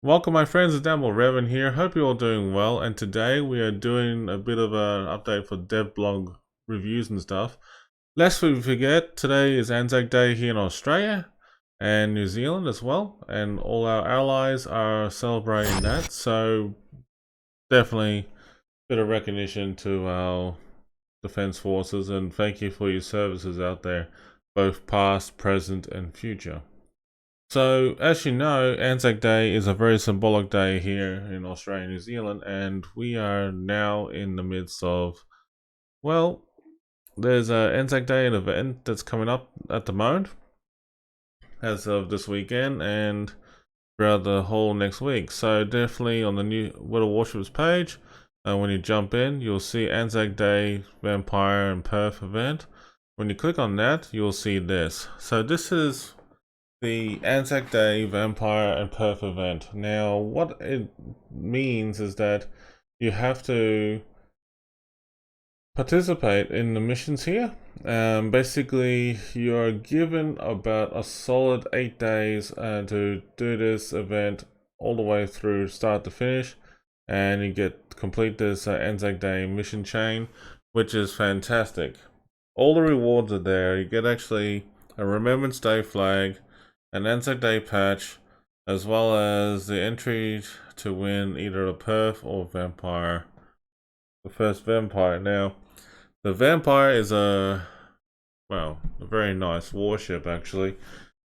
Welcome my friends, it's Admiral Revan here. Hope you're all doing well, and today we are doing a bit of an update for dev blog reviews and stuff. Lest we forget, today is Anzac Day here in Australia and New Zealand as well, and all our allies are celebrating that, so definitely a bit of recognition to our defense forces, and thank you for your services out there, both past, present and future. So, as you know, Anzac Day is a very symbolic day here in Australia and New Zealand, and we are now in the midst of, well, there's a Anzac Day, an event that's coming up at the moment, as of this weekend, and throughout the whole next week. So, definitely on the new World of Warships page, when you jump in, you'll see Anzac Day Vampire and Perth event. When you click on that, you'll see this. So, this is the Anzac Day Vampire and Perth event. Now, what it means is that you have to participate in the missions here. Basically, you're given about a solid 8 days to do this event all the way through start to finish, and you get complete this Anzac Day mission chain, which is fantastic. All the rewards are there. You get actually a Remembrance Day flag, an Anzac Day patch, as well as the entry to win either a Perth or Vampire. The first Vampire. Now, the Vampire is a very nice warship actually,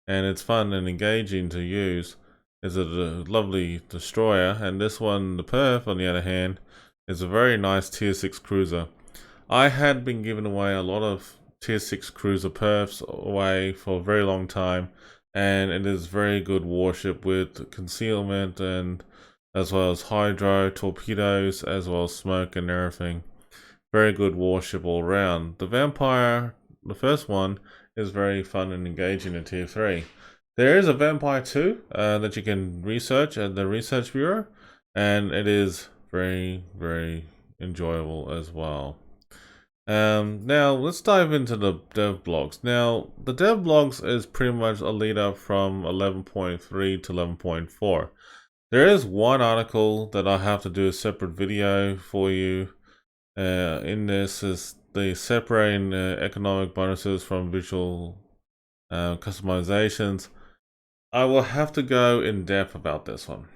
and it's fun and engaging to use. It's a lovely destroyer, and this one, the Perth, on the other hand, is a very nice Tier 6 cruiser. I had been giving away a lot of Tier 6 cruiser Perfs away for a very long time, and it is very good warship with concealment and as well as hydro, torpedoes, as well as smoke and everything. Very good warship all around. The Vampire, the first one, is very fun and engaging in Tier 3. There is a Vampire 2 that you can research at the Research Bureau, and it is very, very enjoyable as well. Now let's dive into the dev blogs. Now the dev blogs is pretty much a lead up from 11.3 to 11.4. There is one article that I have to do a separate video for you. In this is the separating economic bonuses from visual customizations. I will have to go in depth about this one.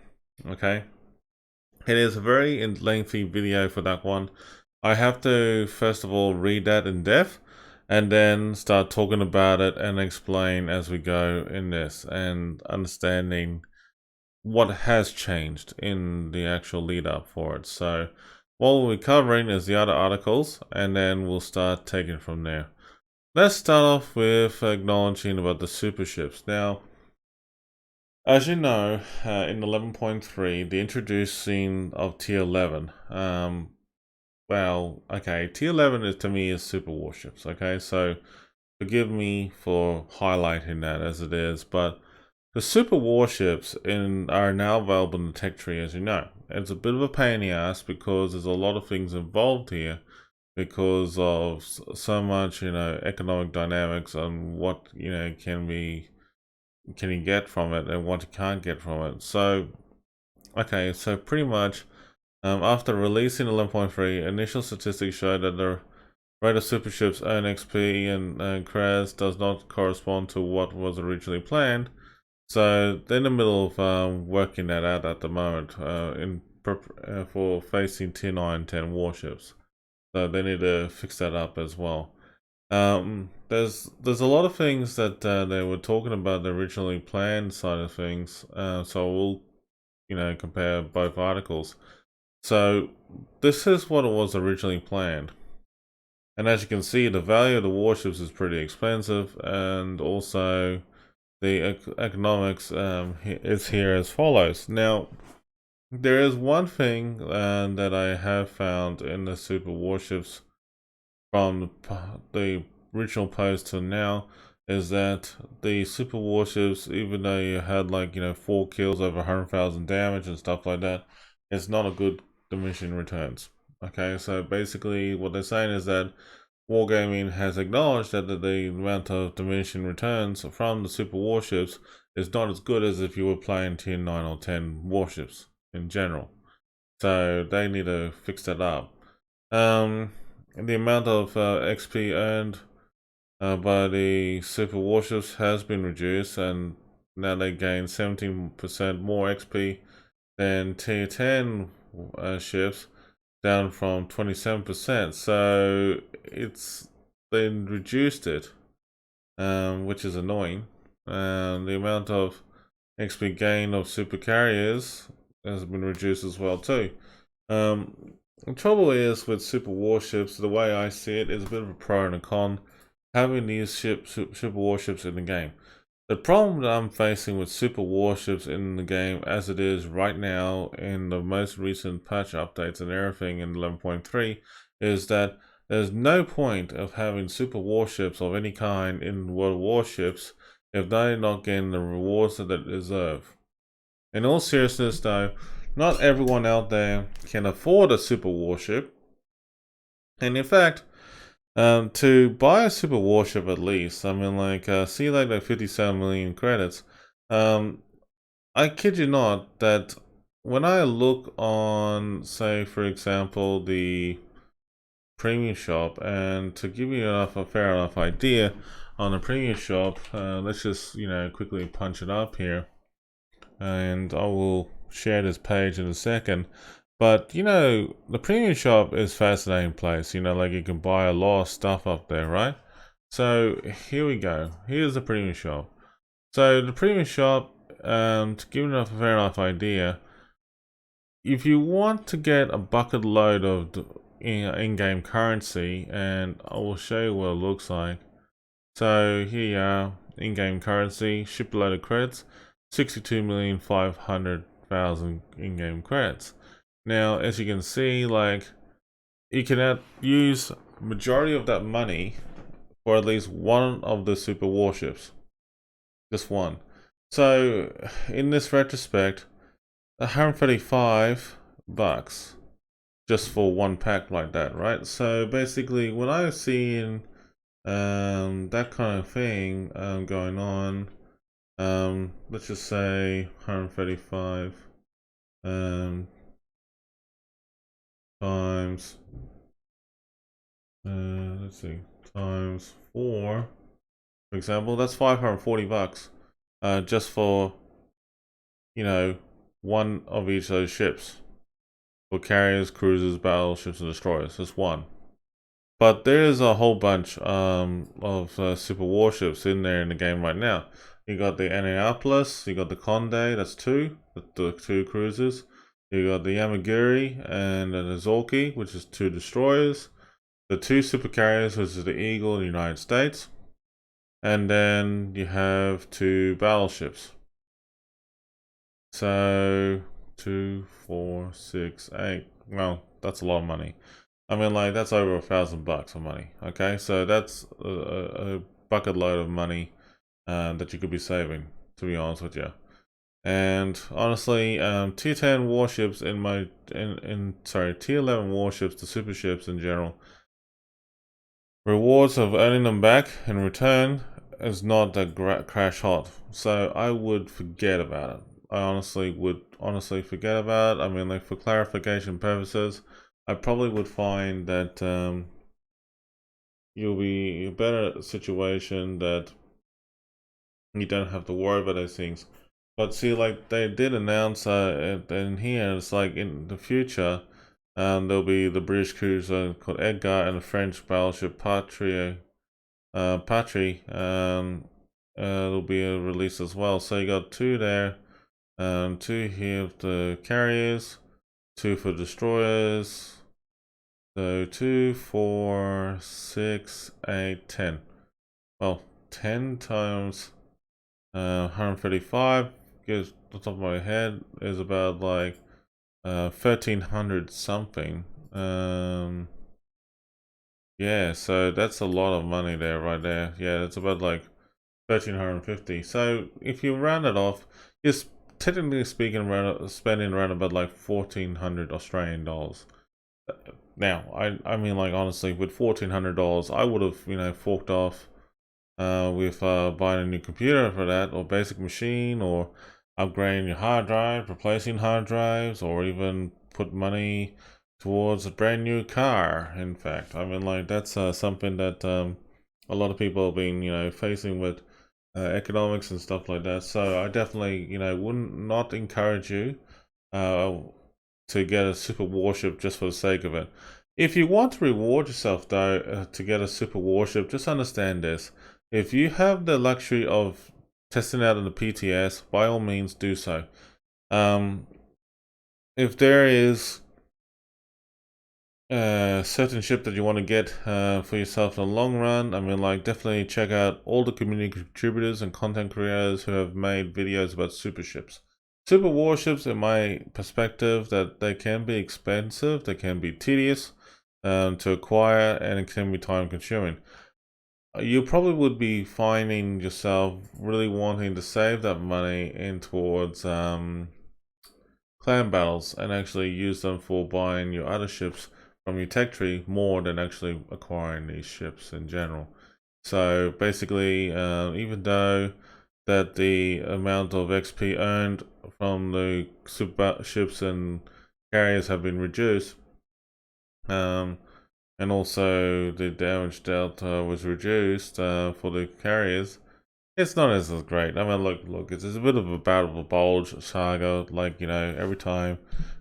Okay, it is a very lengthy video for that one. I have to first of all read that in depth and then start talking about it and explain as we go in this and understanding what has changed in the actual lead up for it. So what we'll be covering is the other articles, and then we'll start taking from there. Let's start off with acknowledging about the superships. Now, as you know, in 11.3, the introducing of Tier 11. Well, okay, Tier 11 is to me is super warships, okay? So forgive me for highlighting that as it is, but the super warships are now available in the tech tree, as you know. It's a bit of a pain in the ass because there's a lot of things involved here because of so much, economic dynamics and what, can you get from it and what you can't get from it. So, okay, so pretty much after releasing 11.3, initial statistics show that the rate of superships earn XP and CRAS does not correspond to what was originally planned. So they're in the middle of working that out at the moment for facing Tier 9 and 10 warships. So they need to fix that up as well. There's a lot of things that they were talking about the originally planned side of things. So we'll compare both articles. So this is what it was originally planned. And as you can see, the value of the warships is pretty expensive, and also the economics is here as follows. Now, there is one thing that I have found in the super warships from the original post to now is that the super warships, even though you had 4 kills over 100,000 damage and stuff like that, it's not a good diminishing returns. Okay, so basically what they're saying is that Wargaming has acknowledged that the amount of diminishing returns from the super warships is not as good as if you were playing tier 9 or 10 warships in general. So they need to fix that up. The amount of XP earned by the super warships has been reduced, and now they gain 17% more XP than tier 10 ships, down from 27%. So it's been reduced it, which is annoying. The amount of XP gain of super carriers has been reduced as well too. The trouble is with super warships, the way I see it, is a bit of a pro and a con having these super warships in the game. The problem that I'm facing with super warships in the game as it is right now in the most recent patch updates and everything in 11.3 is that there's no point of having super warships of any kind in World Warships if they're not getting the rewards that they deserve. In all seriousness though, not everyone out there can afford a super warship, and in fact, to buy a super warship at least, I mean see like 57 million credits, I kid you not that when I look on, say for example, the premium shop, and to give you a fair enough idea on the premium shop, let's just quickly punch it up here, and I will share this page in a second. But the premium shop is a fascinating place. Like you can buy a lot of stuff up there, right? So here we go. Here's the premium shop. So the premium shop, to give you a fair enough idea, if you want to get a bucket load of in-game currency, and I will show you what it looks like. So here you are, in-game currency, ship load of credits, 62,500,000 in-game credits. Now, as you can see, like, you can use majority of that money for at least one of the super warships. Just one. So, in this retrospect, $135 just for one pack like that, right? So basically, when I see in that kind of thing going on, let's just say 135 times let's see, times 4, for example, that's $540 just for one of each of those ships, for carriers, cruisers, battleships, and destroyers. Just one. But there's a whole bunch of super warships in there in the game right now. You got the Annapolis, you got the Conde, that's two, the two cruisers. You got the Yamaguri and the Nozaki, which is two destroyers. The two super carriers, which is the Eagle in the United States. And then you have two battleships. So 2, 4, 6, 8. Well, that's a lot of money. I mean, like, that's over $1,000 of money. Okay, so that's a bucket load of money that you could be saving, to be honest with you. And honestly, tier 10 warships tier 11 warships, the super ships in general, rewards of earning them back in return is not that crash hot. So I would forget about it. I honestly would forget about it. I mean, like, for clarification purposes, I probably would find that you'll be in a better situation that you don't have to worry about those things. But see, like, they did announce in here, it's like in the future, there'll be the British cruiser called Edgar and the French battleship Patrie. It'll be a release as well. So you got two there, two here of the carriers, two for destroyers. So 2, 4, 6, 8, 10. Well, 10 times 135 gives, off the top of my head, is about like 1,300 something. Yeah, so that's a lot of money there, right there. Yeah, it's about like 1,350. So if you round it off, you're technically speaking spending around about like 1,400 Australian dollars. Now, I mean, like, honestly, with $1,400, I would have, forked off with buying a new computer for that, or basic machine, or upgrading your hard drive, replacing hard drives, or even put money towards a brand new car. In fact, I mean, like, that's something that a lot of people have been, facing with economics and stuff like that. So I definitely, wouldn't not encourage you uh, to get a super warship just for the sake of it. If you want to reward yourself though to get a super warship, just understand this. If you have the luxury of testing out in the PTS, by all means do so. If there is a certain ship that you want to get for yourself in the long run, I mean, like, definitely check out all the community contributors and content creators who have made videos about super ships. Super warships, in my perspective, that they can be expensive, they can be tedious to acquire, and it can be time consuming. You probably would be finding yourself really wanting to save that money in towards clan battles and actually use them for buying your other ships from your tech tree more than actually acquiring these ships in general. So basically, even though that the amount of XP earned from the super ships and carriers have been reduced, and also the damage dealt was reduced for the carriers, it's not as great. I mean, look, it's a bit of a battle of a bulge saga. Like, every time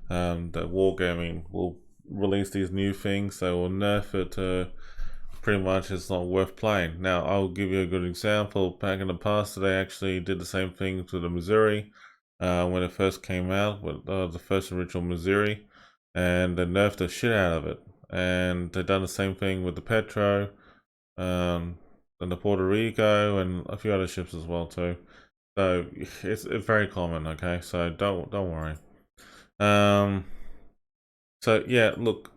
that Wargaming will release these new things, they will nerf it to pretty much it's not worth playing. Now, I'll give you a good example. Back in the past, they actually did the same thing to the Missouri when it first came out with the first original Missouri, and they nerfed the shit out of it. And they've done the same thing with the Petro, and the Puerto Rico, and a few other ships as well too. So it's very common. Okay, so don't worry. So yeah, look,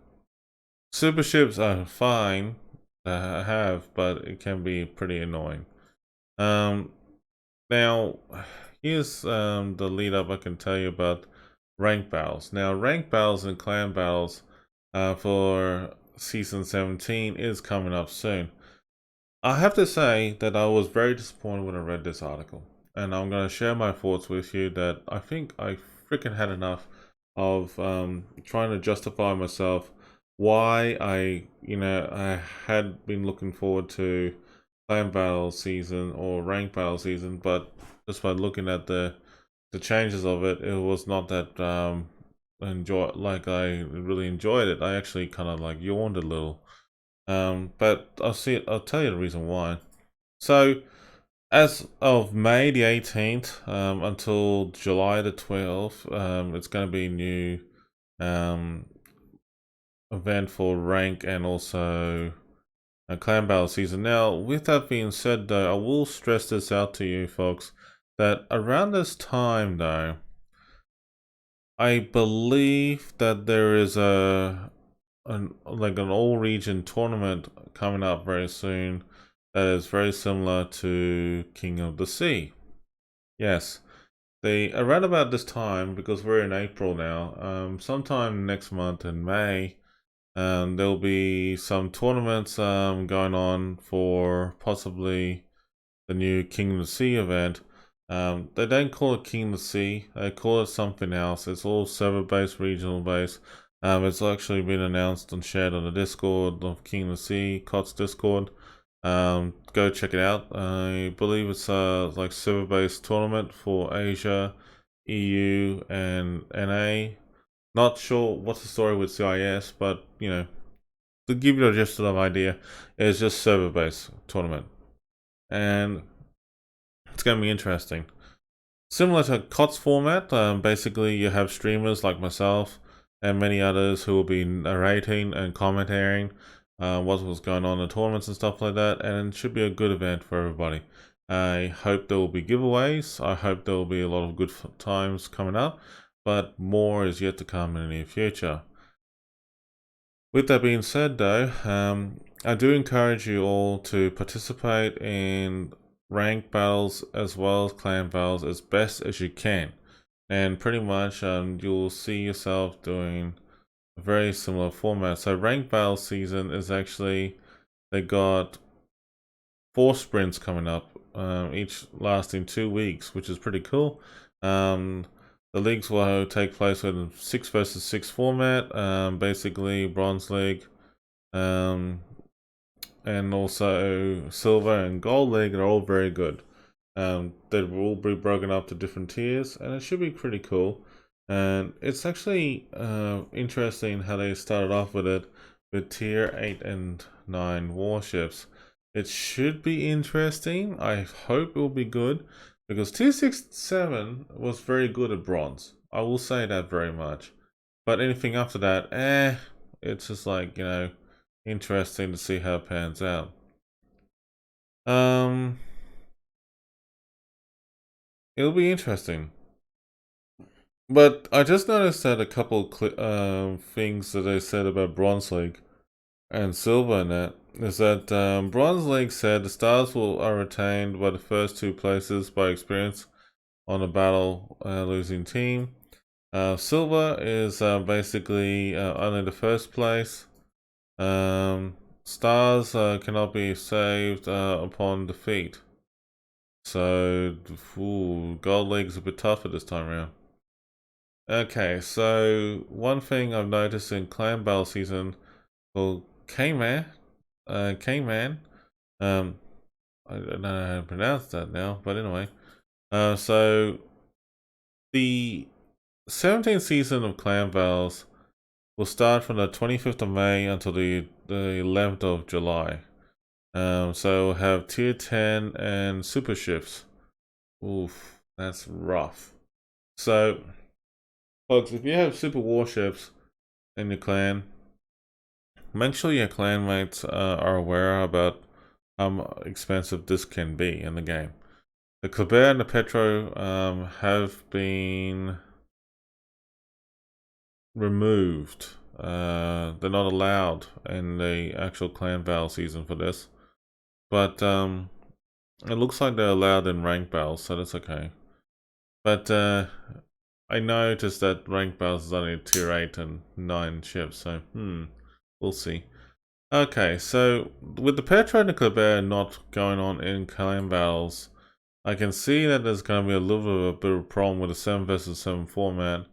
super ships are fine to have, but it can be pretty annoying. Now here's the lead up I can tell you about rank battles. Now, rank battles and clan battles for season 17 is coming up soon. I have to say that I was very disappointed when I read this article, and I'm going to share my thoughts with you that I think I freaking had enough of trying to justify myself why I had been looking forward to clan battle season or rank battle season, but just by looking at the changes of it, it was not that I really enjoyed it. I actually kind of like yawned a little. But I'll tell you the reason why. So, as of May the 18th until July the 12th, it's going to be a new event for rank and also a clan battle season. Now, with that being said, though, I will stress this out to you folks that around this time, though, I believe that there is an all region tournament coming up very soon that is very similar to King of the Sea. Yes, they around about this time, because we're in April now, sometime next month in May, there'll be some tournaments going on for possibly the new King of the Sea event. They don't call it King of the Sea, they call it something else. It's all server based, regional based. It's actually been announced and shared on the Discord of King of the Sea, COTS Discord. Go check it out. I believe it's like server based tournament for Asia, EU, and NA. Not sure what's the story with CIS, but to give you just an idea, it's just server based tournament. And it's going to be interesting. Similar to COTS format, basically you have streamers like myself and many others who will be narrating and commentating what was going on in tournaments and stuff like that, and it should be a good event for everybody. I hope there will be giveaways. I hope there will be a lot of good times coming up, but more is yet to come in the near future. With that being said, though, I do encourage you all to participate in rank battles as well as clan battles as best as you can, and pretty much you'll see yourself doing a very similar format. So rank battle season is actually, they got 4 sprints coming up, each lasting 2 weeks, which is pretty cool. The leagues will take place in 6 versus 6 format, basically Bronze League, and also Silver and Gold League are all very good. They will all be broken up to different tiers, and it should be pretty cool. And it's actually interesting how they started off with it with tier 8 and 9 warships. It should be interesting. I hope it will be good, because tier 6 7 was very good at bronze. I will say that very much. But anything after that, it's just like, interesting to see how it pans out. It'll be interesting. But I just noticed that a couple things that they said about Bronze League and Silver in that is that Bronze League said the stars are retained by the first 2 places by experience on a battle losing team. Silver is basically only the first place. Stars cannot be saved upon defeat. So, Gold League's a bit tougher this time around. Okay, so one thing I've noticed in Clan Battle Season, well, K-Man, I don't know how to pronounce that now, but anyway. So, the 17th season of Clan Battles will start from the 25th of May until the 11th of July. So we'll have tier 10 and Superships. Oof, that's rough. So, folks, if you have super warships in your clan, make sure your clanmates are aware about how expensive this can be in the game. The Kleber and the Petro have been removed. They're not allowed in the actual clan battle season for this. But it looks like they're allowed in rank battles, so that's okay. But I noticed that rank battles is only tier 8 and 9 ships, so we'll see. Okay, so with the Petra and the Kleber not going on in clan battles, I can see that there's going to be a little bit of a problem with the 7 versus 7 format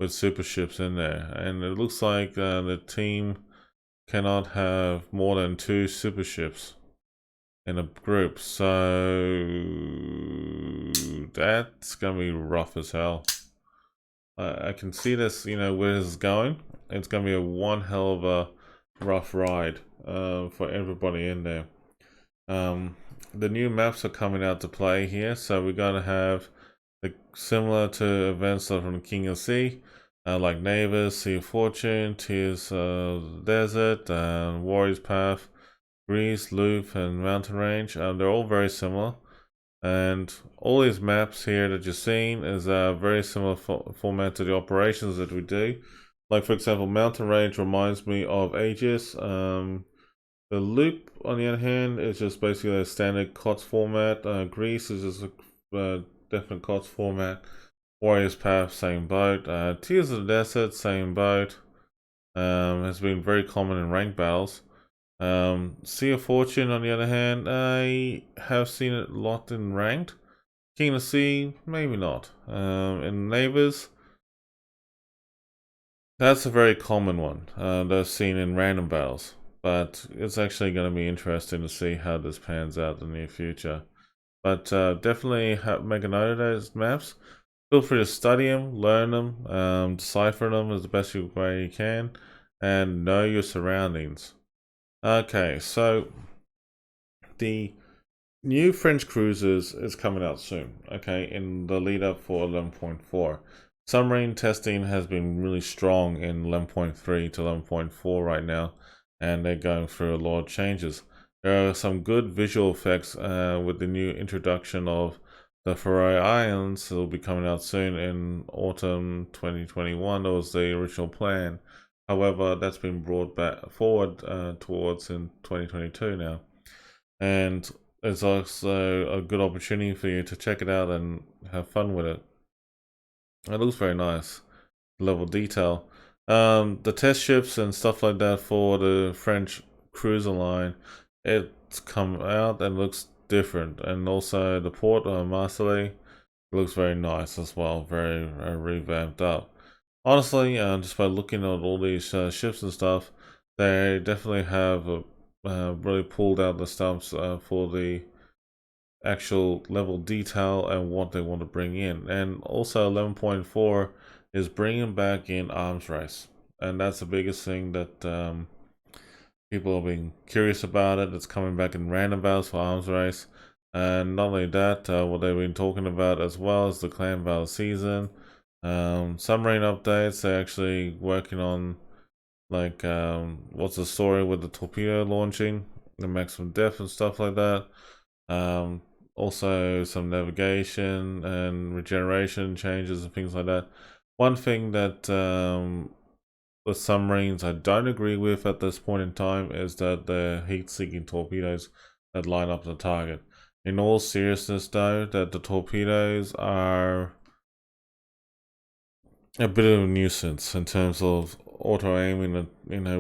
with super ships in there. And it looks like the team cannot have more than 2 super ships in a group, so that's gonna be rough as hell. I can see this, where this is going. It's gonna be a one hell of a rough ride for everybody in there. The new maps are coming out to play here, so we're gonna have similar to events from the King of Sea, like Neighbors, Sea of Fortune, Tears Desert, and Warrior's Path, Grease, Loop, and Mountain Range. They're all very similar, and all these maps here that you're seeing is a very similar format to the operations that we do. Like, for example, Mountain Range reminds me of Aegis. The Loop, on the other hand, is just basically a standard COTS format. Grease is just a different COTS format. Warrior's Path, same boat. Tears of the Desert, same boat. Has been very common in ranked battles. Sea of Fortune, on the other hand, I have seen it a lot in ranked. King of the Sea, maybe not. In Neighbors, that's a very common one that's seen in random battles. But it's actually going to be interesting to see how this pans out in the near future. But definitely make a note of those maps. Feel free to study them, learn them, decipher them as the best way you can, and know your surroundings. Okay, so the new French cruisers is coming out soon, okay, in the lead up for 11.4. Submarine testing has been really strong in 11.3 to 11.4 right now, and they're going through a lot of changes. There are some good visual effects with the new introduction of the Faroe Islands. It will be coming out soon in autumn 2021. That was the original plan. However, that's been brought back forward towards in 2022 now. And it's also a good opportunity for you to check it out and have fun with it. It looks very nice. Level detail. The test ships and stuff like that for the French cruiser line, it's come out and looks different. And also the port Marseille looks very nice as well, very revamped up. Honestly, just by looking at all these ships and stuff, they definitely have really pulled out the stops for the actual level detail and what they want to bring in. And also 11.4 is bringing back in arms race, and that's the biggest thing that people have been curious about. It's coming back in roundabouts for arms race. And not only that, what they've been talking about as well is the clan battle season, submarine updates. They're actually working on like what's the story with the torpedo launching, the maximum depth and stuff like that. Also some navigation and regeneration changes and things like that. One thing that the submarines I don't agree with at this point in time is that the heat-seeking torpedoes that line up the target. In all seriousness though, that the torpedoes are a bit of a nuisance in terms of auto-aiming,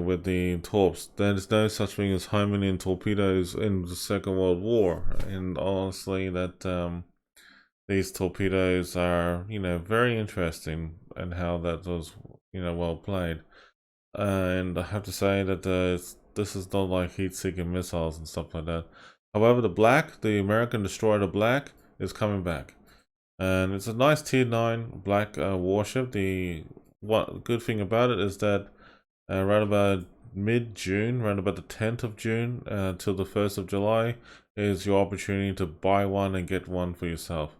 with the torps. There's no such thing as homing in torpedoes in the Second World War, and honestly that these torpedoes are, very interesting and how that was, well played. And I have to say that this is not like heat-seeking missiles and stuff like that. However, the American destroyer, the Black, is coming back. And it's a nice tier 9 black warship. The good thing about it is that around about mid-June, around about the 10th of June till the 1st of July is your opportunity to buy one and get one for yourself.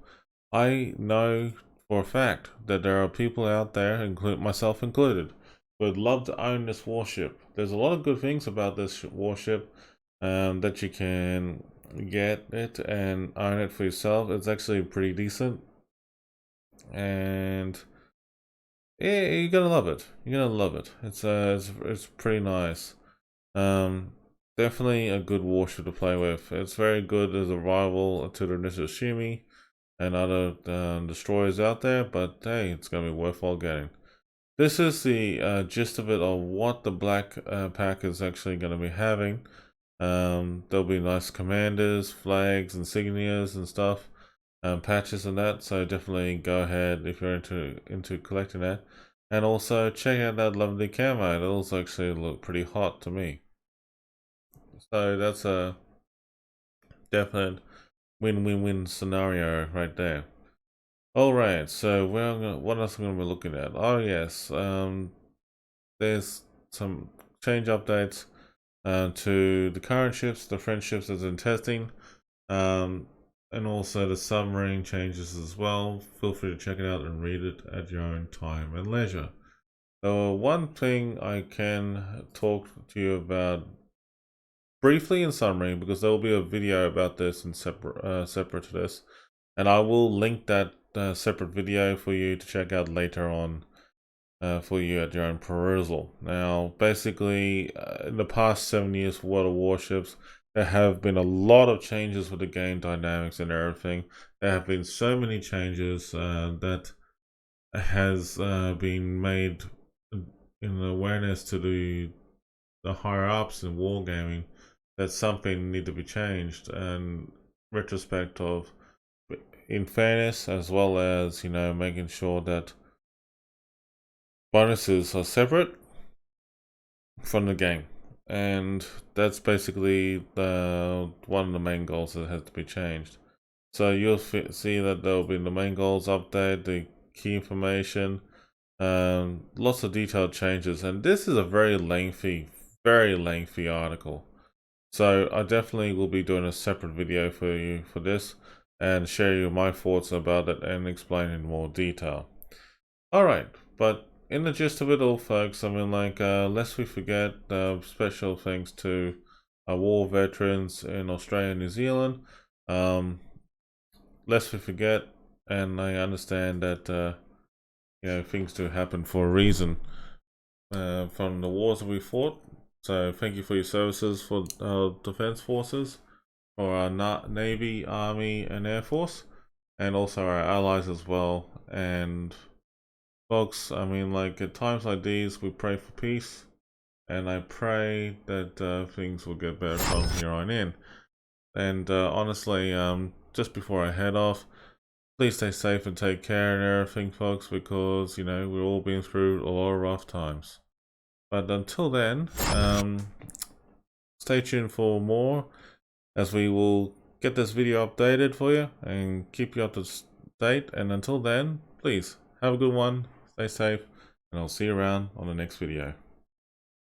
I know for a fact that there are people out there, myself included, who would love to own this warship. There's a lot of good things about this warship that you can get it and own it for yourself. It's actually pretty decent, and yeah, you're gonna love it. You're gonna love it. It's pretty nice. Definitely a good warship to play with. It's very good as a rival to the Nishishimi and other destroyers out there, but hey, it's gonna be worthwhile getting. This is the gist of it, of what the Black Pack is actually going to be having. There'll be nice commanders, flags, insignias and stuff, patches and that. So definitely go ahead if you're into collecting that, and also check out that lovely camo. It'll actually look pretty hot to me. So that's a definite win-win-win scenario right there. Alright, so what else am I going to be looking at? Oh yes, there's some change updates to the current ships, the French ships that's in testing, and also the submarine changes as well. Feel free to check it out and read it at your own time and leisure. So one thing I can talk to you about briefly in Submarine, because there will be a video about this and separate to this, and I will link that separate video for you to check out later on for you at your own perusal. Now, basically, in the past 7 years for World of Warships, there have been a lot of changes with the game dynamics and everything. There have been so many changes that has been made in awareness to the higher ups in wargaming that something need to be changed, and retrospect of, in fairness, as well as making sure that bonuses are separate from the game, and that's basically one of the main goals that has to be changed. So you'll see that there will be the main goals update, the key information, lots of detailed changes, and this is a very lengthy article. So I definitely will be doing a separate video for you for this and share you my thoughts about it and explain in more detail. Alright, but in the gist of it all, folks, I mean, lest we forget, special thanks to our war veterans in Australia and New Zealand. Lest we forget, and I understand that things do happen for a reason from the wars that we fought. So thank you for your services for our defense forces, for our Navy, Army, and Air Force, and also our allies as well. And folks, I mean, at times like these, we pray for peace, and I pray that things will get better from here on in. And honestly, just before I head off, please stay safe and take care and everything, folks, because, you know, we've all been through a lot of rough times. But until then, stay tuned for more, as we will get this video updated for you and keep you up to date. And until then, please have a good one, stay safe, and I'll see you around on the next video.